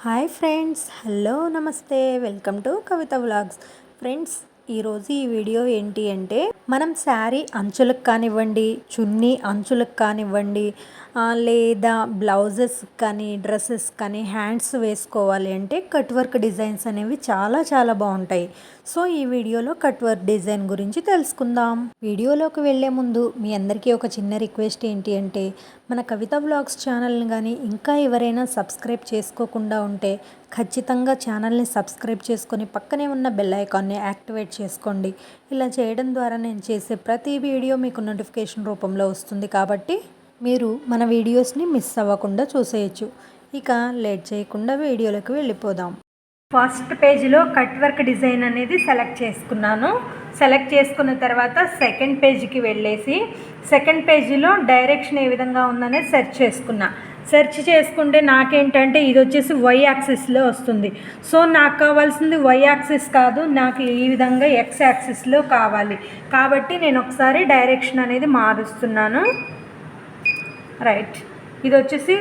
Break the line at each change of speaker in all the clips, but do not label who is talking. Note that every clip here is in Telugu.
హాయ్ ఫ్రెండ్స్, హలో, నమస్తే, welcome to Kavitha vlogs. Friends, ఈరోజు ఈ వీడియో ఏంటి అంటే మనం శారీ అంచులకు కానివ్వండి, చున్నీ అంచులకు కానివ్వండి, లేదా బ్లౌజెస్ కానీ డ్రెస్సెస్ కానీ హ్యాండ్స్ వేసుకోవాలి అంటే కట్ వర్క్ డిజైన్స్ అనేవి చాలా చాలా బాగుంటాయి. సో ఈ వీడియోలో కట్ వర్క్ డిజైన్ గురించి తెలుసుకుందాం. వీడియోలోకి వెళ్ళే ముందు మీ అందరికీ ఒక చిన్న రిక్వెస్ట్ ఏంటి అంటే మన కవిత వ్లాగ్స్ ఛానల్ని కానీ ఇంకా ఎవరైనా సబ్స్క్రైబ్ చేసుకోకుండా ఉంటే ఖచ్చితంగా ఛానల్ని సబ్స్క్రైబ్ చేసుకొని పక్కనే ఉన్న బెల్ ఐకాన్ని యాక్టివేట్ చేసుకోండి. ఇలా చేయడం ద్వారా నేను చేసే ప్రతి వీడియో మీకు నోటిఫికేషన్ రూపంలో వస్తుంది కాబట్టి మీరు మన వీడియోస్ని మిస్ అవ్వకుండా చూసేయచ్చు. ఇక లేట్ చేయకుండా వీడియోలోకి వెళ్ళిపోదాం. ఫస్ట్ పేజీలో కట్ వర్క్ డిజైన్ అనేది సెలెక్ట్ చేసుకున్నాను. సెలెక్ట్ చేసుకున్న తర్వాత సెకండ్ పేజీకి వెళ్ళేసి సెకండ్ పేజీలో డైరెక్షన్ ఏ విధంగా ఉందనేది సెర్చ్ చేసుకున్నా. సెర్చ్ చేసుకుంటే నాకేంటంటే ఇది వచ్చేసి వై యాక్సిస్లో వస్తుంది. సో నాకు కావాల్సింది వై యాక్సిస్ కాదు, నాకు ఈ విధంగా ఎక్స్ యాక్సిస్లో కావాలి. కాబట్టి నేను ఒకసారి డైరెక్షన్ అనేది మారుస్తున్నాను. రైట్, ఇది వచ్చేసి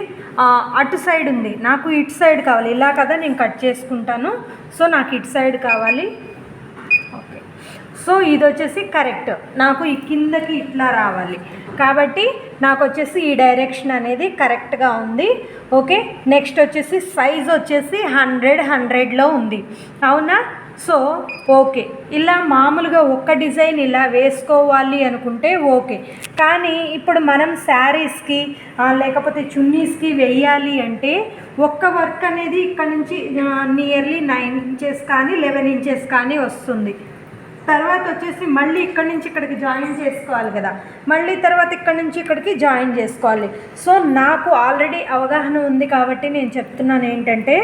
అటు సైడ్ ఉంది, నాకు ఇటు సైడ్ కావాలి. ఇలా కదా నేను కట్ చేసుకుంటాను. సో నాకు ఇటు సైడ్ కావాలి. ఓకే, సో ఇది వచ్చేసి కరెక్ట్, నాకు ఈ కిందకి ఇట్లా రావాలి. కాబట్టి నాకు వచ్చేసి ఈ డైరెక్షన్ అనేది కరెక్ట్గా ఉంది. ఓకే, నెక్స్ట్ వచ్చేసి సైజ్ వచ్చేసి 100లో ఉంది, అవునా? సో ఓకే, ఇలా మామూలుగా ఒక్క డిజైన్ ఇలా వేసుకోవాలి అనుకుంటే ఓకే. కానీ ఇప్పుడు మనం శారీస్కి లేకపోతే చున్నీస్కి వేయాలి అంటే ఒక్క వర్క్ అనేది ఇక్కడ నుంచి నియర్లీ 9 ఇంచెస్ కానీ 11 ఇంచెస్ కానీ వస్తుంది. తర్వాత వచ్చేసి మళ్ళీ ఇక్కడి నుంచి ఇక్కడికి జాయిన్ చేసుకోవాలి కదా, మళ్ళీ తర్వాత ఇక్కడి నుంచి ఇక్కడికి జాయిన్ చేసుకోవాలి. సో నాకు ఆల్రెడీ అవగాహన ఉంది కాబట్టి నేను చెప్తున్నాను ఏంటంటే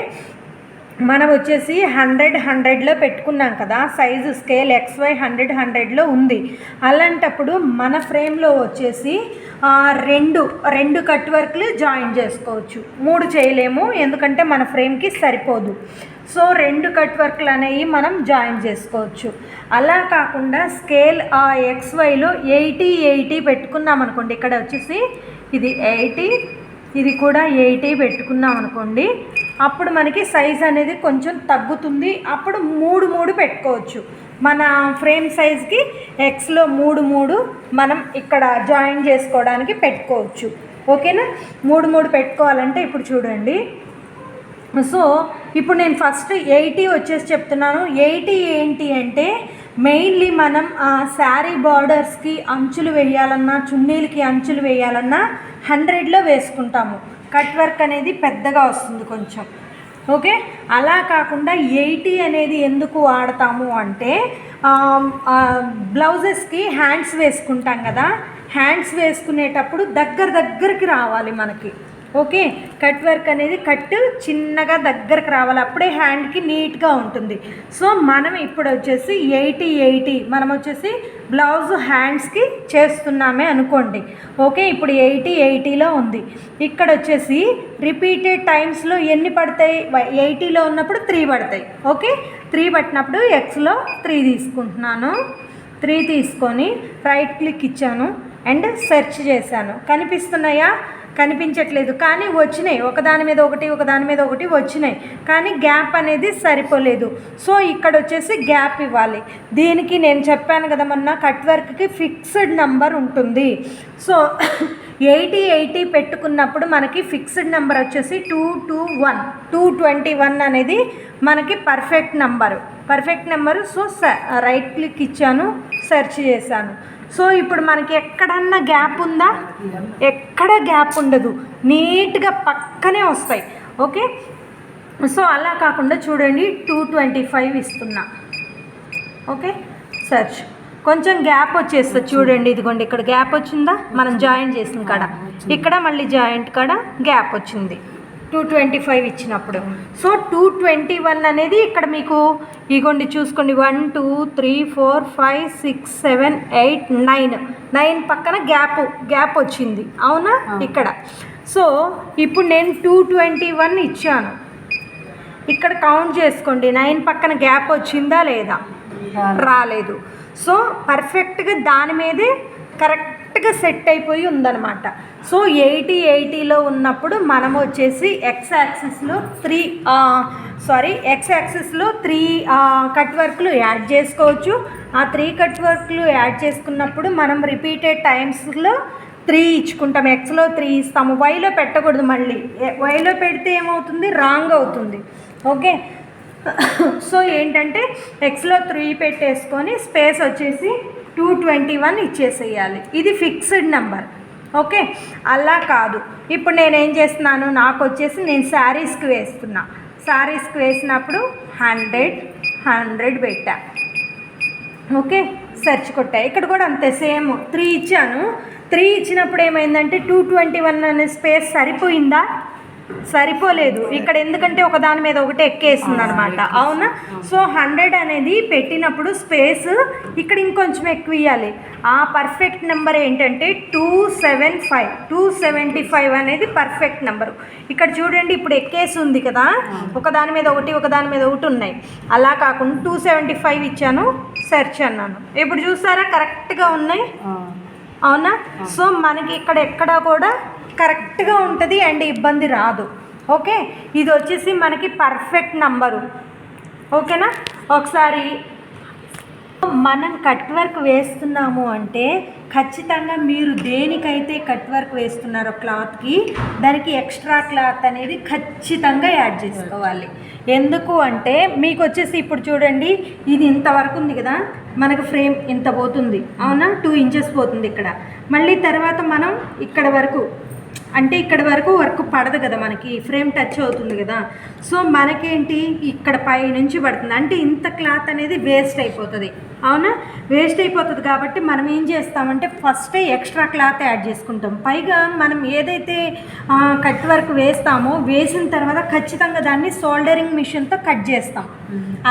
మనం వచ్చేసి 100లో పెట్టుకున్నాం కదా, సైజు స్కేల్ XY 100లో ఉంది. అలాంటప్పుడు మన ఫ్రేమ్లో వచ్చేసి రెండు కట్ వర్క్లు జాయిన్ చేసుకోవచ్చు. 3 చేయలేము, ఎందుకంటే మన ఫ్రేమ్కి సరిపోదు. సో 2 కట్ వర్క్లు అనేవి మనం జాయిన్ చేసుకోవచ్చు. అలా కాకుండా స్కేల్ XYలో 80 పెట్టుకున్నాం అనుకోండి, ఇక్కడ వచ్చేసి ఇది 80, ఇది కూడా 80 పెట్టుకున్నాం అనుకోండి, అప్పుడు మనకి సైజ్ అనేది కొంచెం తగ్గుతుంది. అప్పుడు 3 పెట్టుకోవచ్చు. మన ఫ్రేమ్ సైజ్కి ఎక్స్లో 3 మనం ఇక్కడ జాయిన్ చేసుకోవడానికి పెట్టుకోవచ్చు. ఓకేనా? 3 పెట్టుకోవాలంటే ఇప్పుడు చూడండి. సో ఇప్పుడు నేను ఫస్ట్ 80 వచ్చేసి చెప్తున్నాను. 80 ఏంటి అంటే మెయిన్లీ మనం శారీ బార్డర్స్కి అంచులు వేయాలన్నా, చున్నీలకి అంచులు వేయాలన్నా 100లో వేసుకుంటాము. కట్ వర్క్ అనేది పెద్దగా వస్తుంది కొంచెం. ఓకే, అలా కాకుండా 80 అనేది ఎందుకు వాడతాము అంటే బ్లౌజెస్కి హ్యాండ్స్ వేసుకుంటాం కదా, హ్యాండ్స్ వేసుకునేటప్పుడు దగ్గరికి రావాలి మనకి. ఓకే, కట్ వర్క్ అనేది చిన్నగా దగ్గరకు రావాలి, అప్పుడే హ్యాండ్కి నీట్గా ఉంటుంది. సో మనం ఇప్పుడు వచ్చేసి 80 మనం వచ్చేసి బ్లౌజ్ హ్యాండ్స్కి చేస్తున్నామే అనుకోండి. ఓకే, ఇప్పుడు 80లో ఉంది. ఇక్కడ వచ్చేసి రిపీటెడ్ టైమ్స్లో ఎన్ని పడతాయి? 80లో ఉన్నప్పుడు 3 పడతాయి. ఓకే, 3 పట్టినప్పుడు ఎక్స్లో 3 తీసుకుంటున్నాను. 3 తీసుకొని రైట్ క్లిక్ ఇచ్చాను అండ్ సెర్చ్ చేశాను. కనిపిస్తున్నాయా? కనిపించట్లేదు, కానీ వచ్చినాయి. ఒకదాని మీద ఒకటి వచ్చినాయి, కానీ గ్యాప్ అనేది సరిపోలేదు. సో ఇక్కడ వచ్చేసి గ్యాప్ ఇవ్వాలి. దీనికి నేను చెప్పాను కదా మొన్న, కట్ వర్క్కి ఫిక్స్డ్ నెంబర్ ఉంటుంది. సో 80 పెట్టుకున్నప్పుడు మనకి ఫిక్స్డ్ నెంబర్ వచ్చేసి 221 అనేది మనకి perfect number. So right click ఇచ్చాను, సెర్చ్ చేశాను. సో ఇప్పుడు మనకి ఎక్కడన్నా గ్యాప్ ఉందా? ఎక్కడ గ్యాప్ ఉండదు, నీట్గా పక్కనే వస్తాయి. ఓకే, సో అలా కాకుండా చూడండి 225 ఇస్తున్నా. ఓకే, సెర్చ్ కొంచెం గ్యాప్ వచ్చేస్తుంది చూడండి. ఇదిగోండి, ఇక్కడ గ్యాప్ వచ్చిందా? మనం జాయింట్ చేసిన కాడ, ఇక్కడ మళ్ళీ జాయింట్ కాడ గ్యాప్ వచ్చింది 225 ఇచ్చినప్పుడు. సో 221 అనేది ఇక్కడ మీకు ఇగోండి చూసుకోండి, 1 2 3 4 5 6 7 8 9 పక్కన గ్యాప్ వచ్చింది, అవునా? ఇక్కడ సో ఇప్పుడు నేను 221 ఇచ్చాను. ఇక్కడ కౌంట్ చేసుకోండి, 9 పక్కన గ్యాప్ వచ్చిందా లేదా? రాలేదు. సో పర్ఫెక్ట్గా దాని మీదే కరెక్ట్ కరెక్ట్గా సెట్ అయిపోయి ఉందన్నమాట. సో 80 ఉన్నప్పుడు మనం వచ్చేసి ఎక్స్ యాక్సిస్లో త్రీ కట్ వర్క్లు యాడ్ చేసుకోవచ్చు. ఆ 3 కట్ వర్క్లు యాడ్ చేసుకున్నప్పుడు మనం రిపీటెడ్ టైమ్స్లో 3 ఇచ్చుకుంటాం. ఎక్స్లో 3 ఇస్తాము, వైలో పెట్టకూడదు. మళ్ళీ వైలో పెడితే ఏమవుతుంది, రాంగ్ అవుతుంది. ఓకే, సో ఏంటంటే ఎక్స్లో 3 పెట్టేసుకొని స్పేస్ వచ్చేసి 221 ఇచ్చేసేయాలి. ఇది ఫిక్స్డ్ నెంబర్. ఓకే, అలా కాదు. ఇప్పుడు నేనేం చేస్తున్నాను, నాకు వచ్చేసి నేను శారీస్కి వేస్తున్నా. శారీస్కి వేసినప్పుడు 100 పెట్టా. ఓకే, సెర్చ్ కొట్టా. ఇక్కడ కూడా అంతే, సేమ్ 3 ఇచ్చాను. 3 ఇచ్చినప్పుడు ఏమైందంటే 221 అనే స్పేస్ సరిపోయిందా? సరిపోలేదు ఇక్కడ, ఎందుకంటే ఒకదాని మీద ఒకటి ఎక్కేస్తుంది అనమాట. అవునా? సో 100 అనేది పెట్టినప్పుడు స్పేస్ ఇక్కడ ఇంకొంచెం ఎక్కువ ఇవ్వాలి. ఆ పర్ఫెక్ట్ నెంబర్ ఏంటంటే 275 అనేది పర్ఫెక్ట్ నెంబరు. ఇక్కడ చూడండి, ఇప్పుడు ఎక్కేసి ఉంది కదా, ఒకదాని మీద ఒకటి ఉన్నాయి. అలా కాకుండా 275 ఇచ్చాను, సెర్చ్ అన్నాను. ఇప్పుడు చూసారా కరెక్ట్గా ఉన్నాయి. అవునా? సో మనకి ఇక్కడ ఎక్కడ కూడా కరెక్ట్గా ఉంటుంది అండ్ ఇబ్బంది రాదు. ఓకే, ఇది వచ్చేసి మనకి పర్ఫెక్ట్ నంబరు. ఓకేనా? ఒకసారి మనం కట్ వర్క్ వేస్తున్నాము అంటే ఖచ్చితంగా మీరు దేనికైతే కట్ వర్క్ వేస్తున్నారో క్లాత్కి, దానికి ఎక్స్ట్రా క్లాత్ అనేది ఖచ్చితంగా యాడ్ చేసుకోవాలి. ఎందుకు అంటే మీకు వచ్చేసి ఇప్పుడు చూడండి, ఇది ఇంతవరకు ఉంది కదా, మనకు ఫ్రేమ్ ఇంత పోతుంది. అవునా? 2 ఇంచెస్ పోతుంది ఇక్కడ. మళ్ళీ తర్వాత మనం ఇక్కడ వరకు, అంటే ఇక్కడ వరకు వర్క్ పడదు కదా, మనకి ఫ్రేమ్ టచ్ అవుతుంది కదా. సో మనకేంటి, ఇక్కడ పై నుంచి పడుతుంది, అంటే ఇంత క్లాత్ అనేది వేస్ట్ అయిపోతుంది. అవునా? వేస్ట్ అయిపోతుంది కాబట్టి మనం ఏం చేస్తామంటే ఫస్టే ఎక్స్ట్రా క్లాత్ యాడ్ చేసుకుంటాం. పైగా మనం ఏదైతే కట్ వర్క్ వేస్తామో వేసిన తర్వాత ఖచ్చితంగా దాన్ని సోల్డరింగ్ మిషన్తో కట్ చేస్తాం.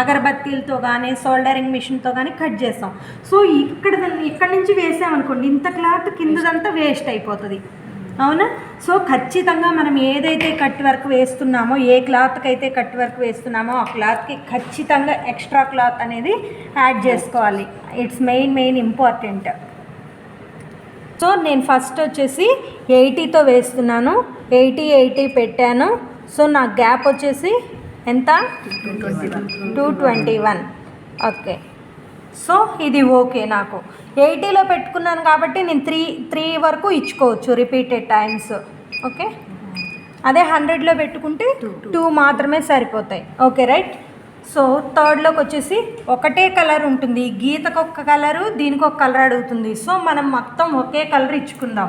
అగరబత్తీలతో కానీ సోల్డరింగ్ మిషన్తో కానీ కట్ చేస్తాం. సో ఇక్కడ నుంచి వేసామనుకోండి, ఇంత క్లాత్ కిందదంతా వేస్ట్ అయిపోతుంది. అవునా? సో ఖచ్చితంగా మనం ఏదైతే కట్ వర్క్ వేస్తున్నామో, ఏ క్లాత్కి అయితే కట్ వర్క్ వేస్తున్నామో ఆ క్లాత్కి ఖచ్చితంగా ఎక్స్ట్రా క్లాత్ అనేది యాడ్ చేసుకోవాలి. It's main important. సో నేను ఫస్ట్ వచ్చేసి 80తో వేస్తున్నాను. 80 పెట్టాను. సో నా గ్యాప్ వచ్చేసి ఎంత, 221. ఓకే, సో ఇది ఓకే. నాకు 80లో పెట్టుకున్నాను కాబట్టి నేను 3 వరకు ఇచ్చుకోవచ్చు రిపీటెడ్ టైమ్స్. ఓకే, అదే 100లో పెట్టుకుంటే 2 మాత్రమే సరిపోతాయి. Okay, right. సో థర్డ్లోకి వచ్చేసి ఒకటే కలర్ ఉంటుంది. ఈ గీతకు ఒక కలరు, దీనికి ఒక కలర్ అడుగుతుంది. సో మనం మొత్తం ఒకే కలర్ ఇచ్చుకుందాం.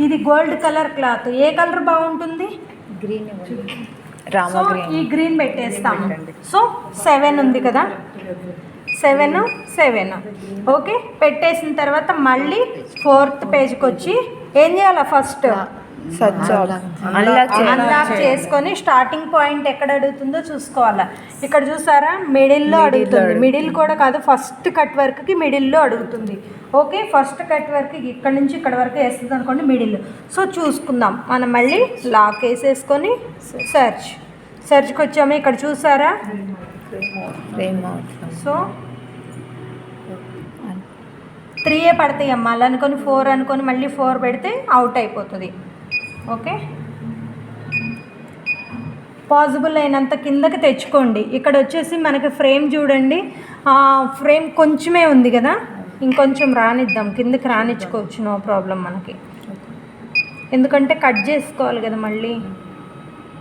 ఇది గోల్డ్ కలర్ క్లాత్. ఏ కలర్ బాగుంటుంది? గ్రీన్. సో ఈ గ్రీన్ పెట్టేస్తాము. సో 7 ఉంది కదా, 7. ఓకే, పెట్టేసిన తర్వాత మళ్ళీ 4th పేజ్కి వచ్చి ఏం చేయాలి, ఫస్ట్ అన్లాక్ చేసుకొని స్టార్టింగ్ పాయింట్ ఎక్కడ అడుగుతుందో చూసుకోవాలా. ఇక్కడ చూసారా, మిడిల్లో అడుగుతుంది. మిడిల్ కూడా కాదు, ఫస్ట్ కట్ వర్క్కి మిడిల్లో అడుగుతుంది. ఓకే, ఫస్ట్ కట్ వర్క్ ఇక్కడ నుంచి ఇక్కడ వరకు వేస్తుంది అనుకోండి, మిడిల్. సో చూసుకుందాం మనం. మళ్ళీ లాక్ వేసేసుకొని సెర్చ్కి వచ్చాము. ఇక్కడ చూసారా, సో 3 పడతాయి అమ్మ. అలా అనుకొని 4 అనుకొని మళ్ళీ 4 పెడితే అవుట్ అయిపోతుంది. ఓకే, పాసిబుల్ అయినంత కిందకి తెచ్చుకోండి. ఇక్కడ వచ్చేసి మనకి ఫ్రేమ్ చూడండి, ఫ్రేమ్ కొంచెమే ఉంది కదా, ఇంకొంచెం రానిద్దాం, కిందకి రానిచ్చుకోవచ్చు, నో ప్రాబ్లం మనకి. ఎందుకంటే కట్ చేసుకోవాలి కదా మళ్ళీ.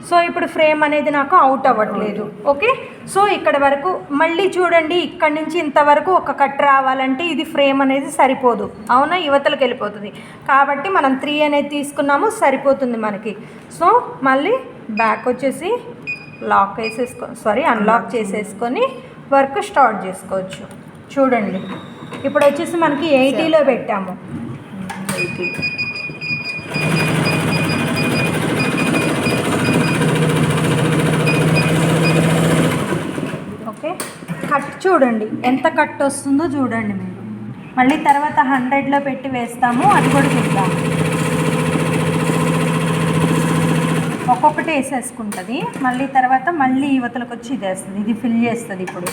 సో ఇప్పుడు ఫ్రేమ్ అనేది నాకు అవుట్ అవ్వట్లేదు. ఓకే, సో ఇక్కడ వరకు మళ్ళీ చూడండి, ఇక్కడ నుంచి ఇంతవరకు ఒక కట్ రావాలంటే ఇది ఫ్రేమ్ అనేది సరిపోదు. అవునా? యువతలకు వెళ్ళిపోతుంది. కాబట్టి మనం 3 అనేది తీసుకున్నాము, సరిపోతుంది మనకి. సో మళ్ళీ బ్యాక్ వచ్చేసి అన్లాక్ చేసేసుకొని వర్క్ స్టార్ట్ చేసుకోవచ్చు. చూడండి, ఇప్పుడు వచ్చేసి మనకి 80లో పెట్టాము. ఓకే, కట్ చూడండి ఎంత కట్ వస్తుందో చూడండి మీరు. మళ్ళీ తర్వాత 100లో పెట్టి వేస్తాము, అది కూడా చూద్దాము. ఒక్కొక్కటి వేసేసుకుంటుంది. మళ్ళీ తర్వాత మళ్ళీ యువతలకు వచ్చి ఇది వేస్తుంది, ఇది ఫిల్ చేస్తుంది. ఇప్పుడు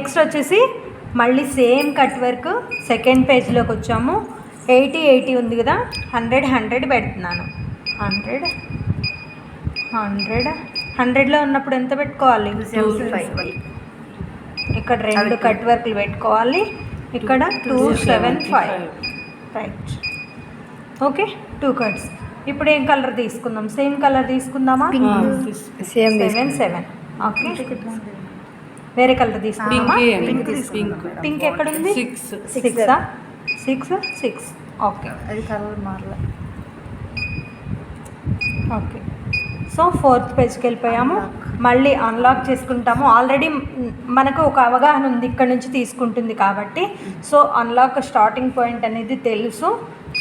నెక్స్ట్ వచ్చేసి మళ్ళీ సేమ్ కట్ వర్క్ సెకండ్ పేజ్లోకి వచ్చాము. 80 ఉంది కదా, 100 పెడుతున్నాను. 100లో ఉన్నప్పుడు ఎంత పెట్టుకోవాలి?
275.
ఇక్కడ 2 కట్ వర్క్లు పెట్టుకోవాలి, ఇక్కడ 275. Right, okay. 2 కట్స్. ఇప్పుడు ఏం కలర్ తీసుకుందాం? సేమ్ కలర్ తీసుకుందామా? 7. ఓకే, వేరే కలర్ తీసుకుందామా? పింక్ ఎక్కడుంది? 6. ఓకే,
అది కలర్ మారలే.
ఓకే, సో 4th పేజ్కి వెళ్ళిపోయాము. మళ్ళీ అన్లాక్ చేసుకుంటాము. ఆల్రెడీ మనకు ఒక అవగాహన ఉంది ఇక్కడ నుంచి తీసుకుంటుంది కాబట్టి. సో అన్లాక్ స్టార్టింగ్ పాయింట్ అనేది తెలుసు.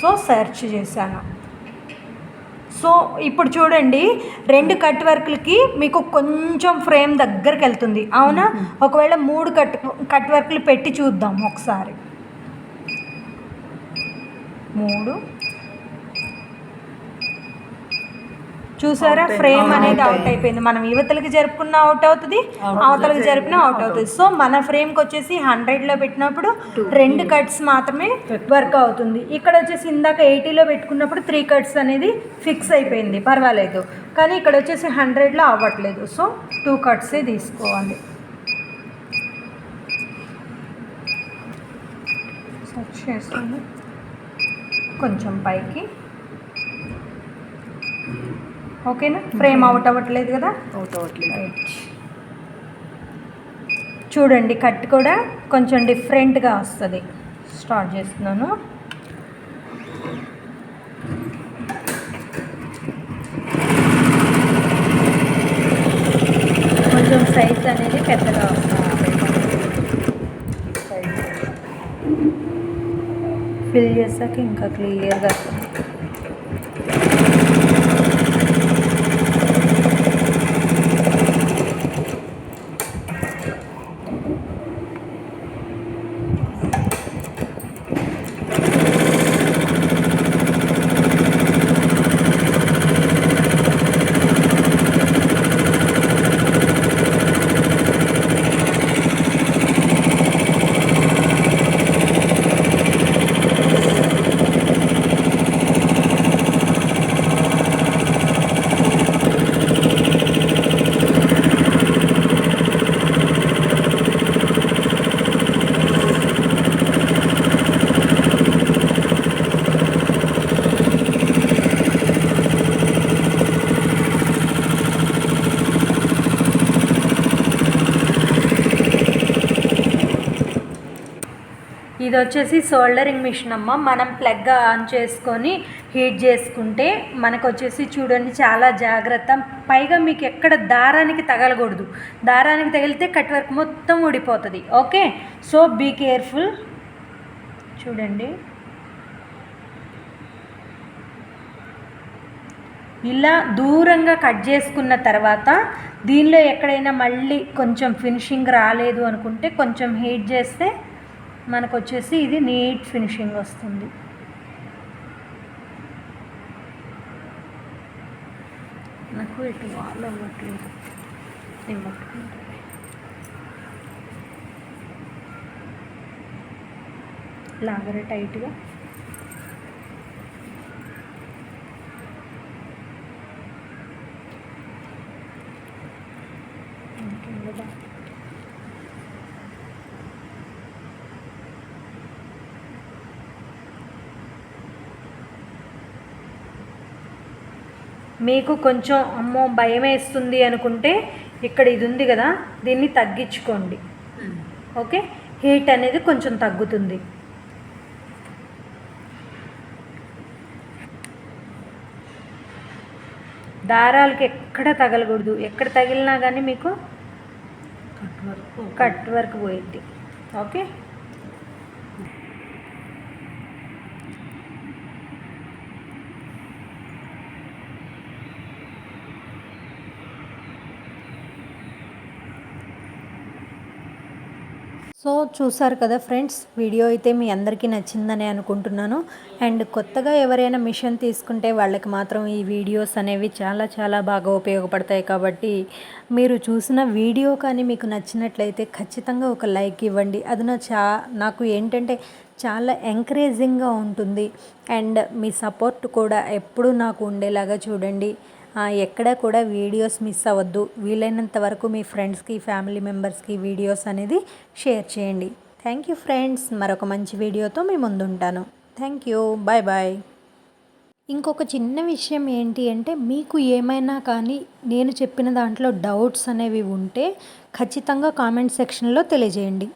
సో సెర్చ్ చేశాను. సో ఇప్పుడు చూడండి, 2 కట్ వర్క్లకి మీకు కొంచెం ఫ్రేమ్ దగ్గరికి వెళ్తుంది, అవునా? ఒకవేళ 3 కట్ వర్క్లు పెట్టి చూద్దాం ఒకసారి. 3 చూసారా, ఫ్రేమ్ అనేది అవుట్ అయిపోయింది. మనం యువతలకి జరుపుకున్న అవుట్ అవుతుంది, అవతలకి జరిపిన అవుట్ అవుతుంది. సో మన ఫ్రేమ్కి వచ్చేసి 100లో పెట్టినప్పుడు 2 కట్స్ మాత్రమే వర్క్ అవుతుంది. ఇక్కడ వచ్చేసి ఇందాక 80లో పెట్టుకున్నప్పుడు 3 కట్స్ అనేది ఫిక్స్ అయిపోయింది, పర్వాలేదు. కానీ ఇక్కడ వచ్చేసి 100లో అవ్వట్లేదు. సో 2 కట్సే తీసుకోవాలి. సెర్చ్ చేస్తాను కొంచెం పైకి. ఓకేనా? ఫ్రేమ్ అవుట్ అవ్వట్లేదు కదా?
అవుట్ అవ్వట్లేదు.
రైట్, చూడండి కట్ కూడా కొంచెం డిఫరెంట్గా వస్తుంది. స్టార్ట్ చేస్తున్నాను. కొంచెం సైజ్ అనేది పెద్దగా వస్తుంది. ఫిల్ చేసాక ఇంకా క్లియర్గా వస్తుంది. ఇది వచ్చేసి సోల్డరింగ్ మిషన్ అమ్మ. మనం ప్లగ్ ఆన్ చేసుకొని హీట్ చేసుకుంటే మనకు వచ్చేసి చూడండి చాలా జాగ్రత్త. పైగా మీకు ఎక్కడ దారానికి తగలకూడదు. దారానికి తగిలితే కట్ వర్క్ మొత్తం ఊడిపోతుంది. Okay, so be careful. చూడండి, ఇలా దూరంగా కట్ చేసుకున్న తర్వాత దీనిలో ఎక్కడైనా మళ్ళీ కొంచెం ఫినిషింగ్ రాలేదు అనుకుంటే కొంచెం హీట్ చేస్తే మనకు వచ్చేసి ఇది నీట్ ఫినిషింగ్ వస్తుంది. నాకు ఇటు వాళ్ళు అవ్వట్లేదు, లాగరే టైట్గా. మీకు కొంచెం అమ్మో భయం వేస్తుంది అనుకుంటే ఇక్కడ ఇది ఉంది కదా, దీన్ని తగ్గించుకోండి. ఓకే, హీట్ అనేది కొంచెం తగ్గుతుంది. దారాలకి ఎక్కడ తగలకూడదు. ఎక్కడ తగిలినా కానీ మీకు కట్ వర్క్ పోయిద్ది. ఓకే, సో చూసారు కదా ఫ్రెండ్స్, వీడియో అయితే మీ అందరికీ నచ్చిందని అనుకుంటున్నాను. అండ్ కొత్తగా ఎవరైనా మిషన్ తీసుకుంటే వాళ్ళకి మాత్రం ఈ వీడియోస్ అనేవి చాలా చాలా బాగా ఉపయోగపడతాయి. కాబట్టి మీరు చూసిన వీడియో కానీ మీకు నచ్చినట్లయితే ఖచ్చితంగా ఒక లైక్ ఇవ్వండి. అది నాకు ఏంటంటే చాలా ఎంకరేజింగ్గా ఉంటుంది. అండ్ మీ సపోర్ట్ కూడా ఎప్పుడూ నాకు ఉండేలాగా చూడండి. ఎక్కడ కూడా వీడియోస్ మిస్ అవ్వద్దు. వీలైనంత వరకు మీ ఫ్రెండ్స్కి, ఫ్యామిలీ మెంబర్స్కి వీడియోస్ అనేది షేర్ చేయండి. Thank you friends. మరొక మంచి వీడియోతో మీ ముందుంటాను. Thank you. Bye bye. ఇంకొక చిన్న విషయం ఏంటి అంటే, మీకు ఏమైనా కానీ నేను చెప్పిన దాంట్లో డౌట్స్ అనేవి ఉంటే ఖచ్చితంగా కామెంట్ సెక్షన్లో తెలియజేయండి.